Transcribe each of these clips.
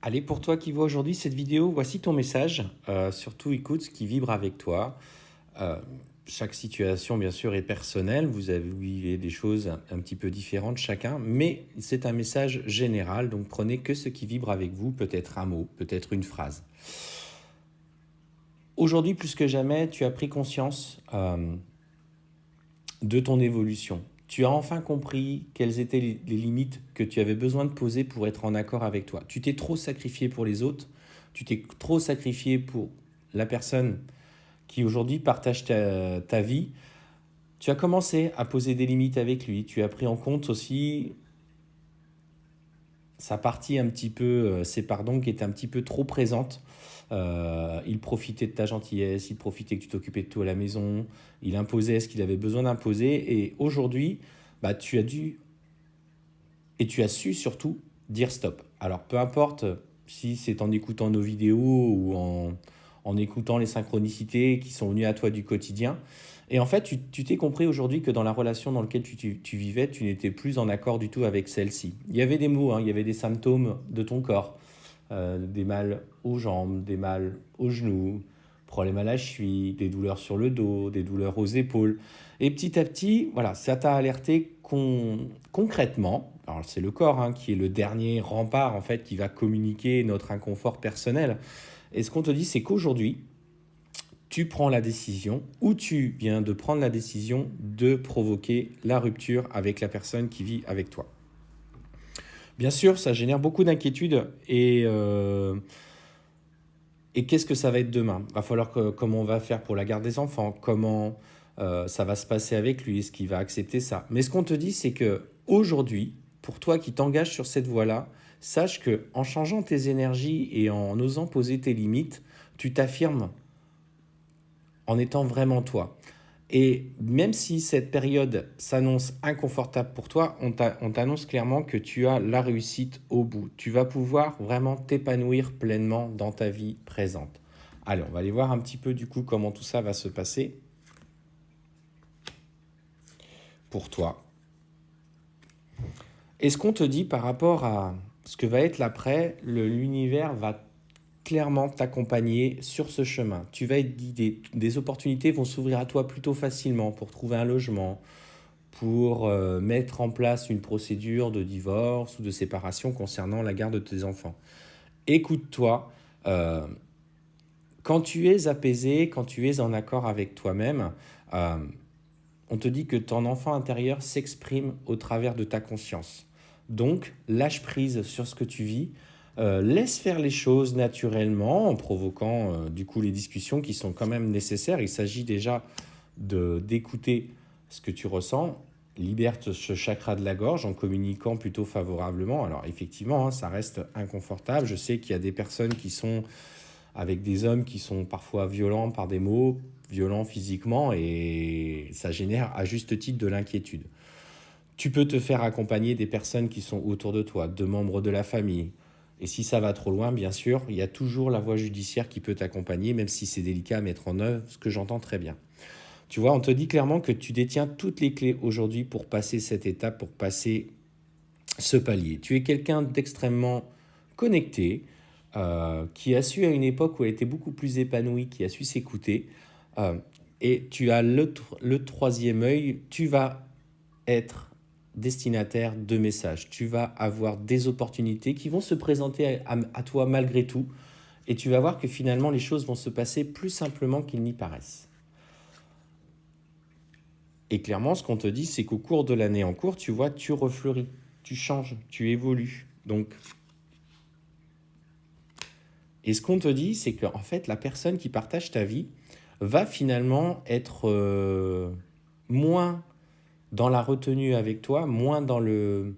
Allez, pour toi qui vois aujourd'hui cette vidéo, voici ton message. Surtout écoute ce qui vibre avec toi. Euh, Chaque situation, bien sûr, est personnelle. Vous avez des choses un petit peu différentes chacun, mais c'est un message général. Donc prenez que ce qui vibre avec vous, peut-être un mot, peut-être une phrase. Aujourd'hui, plus que jamais, tu as pris conscience de ton évolution. Tu as enfin compris quelles étaient les limites que tu avais besoin de poser pour être en accord avec toi. Tu t'es trop sacrifié pour les autres, tu t'es trop sacrifié pour la personne qui aujourd'hui partage ta vie. Tu as commencé à poser des limites avec lui, tu as pris en compte aussi sa partie un petit peu, ses pardons qui étaient un petit peu trop présentes. Il profitait de ta gentillesse, il profitait que tu t'occupais de tout à la maison, il imposait ce qu'il avait besoin d'imposer. Et aujourd'hui, bah, tu as dû et tu as su surtout dire stop. Alors peu importe si c'est en écoutant nos vidéos ou en écoutant les synchronicités qui sont venues à toi du quotidien. Et en fait, tu t'es compris aujourd'hui que dans la relation dans laquelle tu vivais, tu n'étais plus en accord du tout avec celle-ci. Il y avait des mots, hein, il y avait des symptômes de ton corps, des mal aux jambes, des mal aux genoux, problèmes à la cheville, des douleurs sur le dos, des douleurs aux épaules. Et petit à petit, voilà, ça t'a alerté concrètement. Alors c'est le corps hein, qui est le dernier rempart en fait qui va communiquer notre inconfort personnel. Et ce qu'on te dit, c'est qu'aujourd'hui, tu prends la décision ou tu viens de prendre la décision de provoquer la rupture avec la personne qui vit avec toi. Bien sûr, ça génère beaucoup d'inquiétudes et qu'est-ce que ça va être demain? Va falloir comment on va faire pour la garde des enfants, comment ça va se passer avec lui, est-ce qu'il va accepter ça? Mais ce qu'on te dit, c'est que aujourd'hui, pour toi qui t'engages sur cette voie-là, sache que en changeant tes énergies et en osant poser tes limites, tu t'affirmes en étant vraiment toi. Et même si cette période s'annonce inconfortable pour toi, on t'annonce clairement que tu as la réussite au bout. Tu vas pouvoir vraiment t'épanouir pleinement dans ta vie présente. Allez, on va aller voir un petit peu du coup comment tout ça va se passer pour toi. Et ce qu'on te dit par rapport à ce que va être l'après, l'univers va clairement t'accompagner sur ce chemin. Tu vas être guidé. Des opportunités vont s'ouvrir à toi plutôt facilement pour trouver un logement, pour mettre en place une procédure de divorce ou de séparation concernant la garde de tes enfants. Écoute-toi, euh, quand tu es apaisé, quand tu es en accord avec toi-même, euh, on te dit que ton enfant intérieur s'exprime au travers de ta conscience. Donc, lâche prise sur ce que tu vis, laisse faire les choses naturellement en provoquant du coup les discussions qui sont quand même nécessaires. Il s'agit déjà d'écouter ce que tu ressens, libère ce chakra de la gorge en communiquant plutôt favorablement. Alors effectivement, hein, ça reste inconfortable. Je sais qu'il y a des personnes qui sont avec des hommes qui sont parfois violents par des mots, violents physiquement, et ça génère à juste titre de l'inquiétude. Tu peux te faire accompagner des personnes qui sont autour de toi, de membres de la famille. Et si ça va trop loin, bien sûr, il y a toujours la voie judiciaire qui peut t'accompagner, même si c'est délicat à mettre en œuvre, ce que j'entends très bien. Tu vois, on te dit clairement que tu détiens toutes les clés aujourd'hui pour passer cette étape, pour passer ce palier. Tu es quelqu'un d'extrêmement connecté, qui a su à une époque où elle était beaucoup plus épanouie, qui a su s'écouter. euh, et tu as le troisième œil, tu vas être destinataire de messages. Tu vas avoir des opportunités qui vont se présenter à toi malgré tout. Et tu vas voir que finalement les choses vont se passer plus simplement qu'ils n'y paraissent. Et clairement, ce qu'on te dit, c'est qu'au cours de l'année en cours, tu vois, tu refleuris, tu changes, tu évolues. Donc, et ce qu'on te dit, c'est qu'en fait, la personne qui partage ta vie va finalement être moins dans la retenue avec toi, moins dans le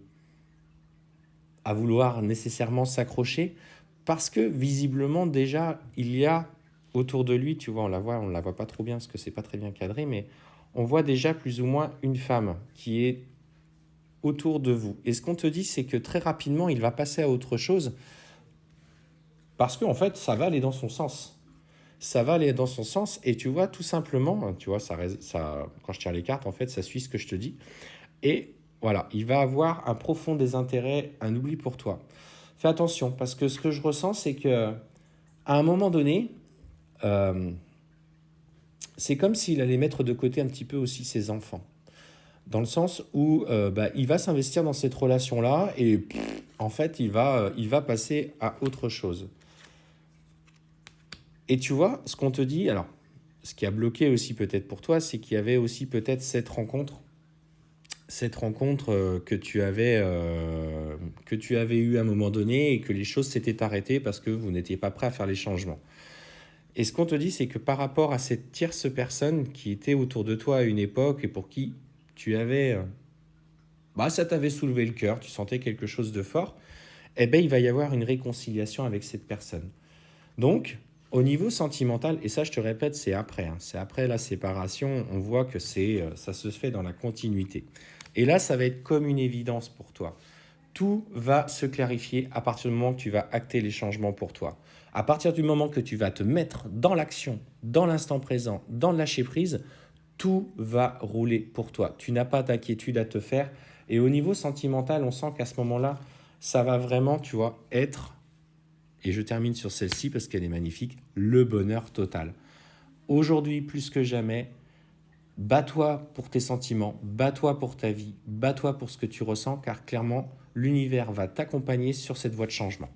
à vouloir nécessairement s'accrocher, parce que visiblement déjà il y a autour de lui, tu vois, on la voit pas trop bien parce que c'est pas très bien cadré, mais on voit déjà plus ou moins une femme qui est autour de vous. Et ce qu'on te dit, c'est que très rapidement, il va passer à autre chose parce qu'en fait, ça va aller dans son sens. Ça va aller dans son sens et tu vois, tout simplement, tu vois, quand je tire les cartes, en fait, ça suit ce que je te dis. Et voilà, il va avoir un profond désintérêt, un oubli pour toi. Fais attention, parce que ce que je ressens, c'est que à un moment donné, euh, c'est comme s'il allait mettre de côté un petit peu aussi ses enfants. Dans le sens où bah, il va s'investir dans cette relation-là et en fait, il va passer à autre chose. Et tu vois, ce qu'on te dit, alors, ce qui a bloqué aussi peut-être pour toi, c'est qu'il y avait aussi peut-être cette rencontre que tu avais eue à un moment donné et que les choses s'étaient arrêtées parce que vous n'étiez pas prêt à faire les changements. Et ce qu'on te dit, c'est que par rapport à cette tierce personne qui était autour de toi à une époque et pour qui tu avais, bah, ça t'avait soulevé le cœur, tu sentais quelque chose de fort, eh ben, il va y avoir une réconciliation avec cette personne. Donc, au niveau sentimental, et ça je te répète, c'est après, hein, c'est après la séparation, on voit que ça se fait dans la continuité. Et là, ça va être comme une évidence pour toi. Tout va se clarifier à partir du moment que tu vas acter les changements pour toi. À partir du moment que tu vas te mettre dans l'action, dans l'instant présent, dans le lâcher prise, tout va rouler pour toi. Tu n'as pas d'inquiétude à te faire. Et au niveau sentimental, on sent qu'à ce moment-là, ça va vraiment, tu vois, être, et je termine sur celle-ci parce qu'elle est magnifique, le bonheur total. Aujourd'hui, plus que jamais, bats-toi pour tes sentiments, bats-toi pour ta vie, bats-toi pour ce que tu ressens, car clairement, l'univers va t'accompagner sur cette voie de changement.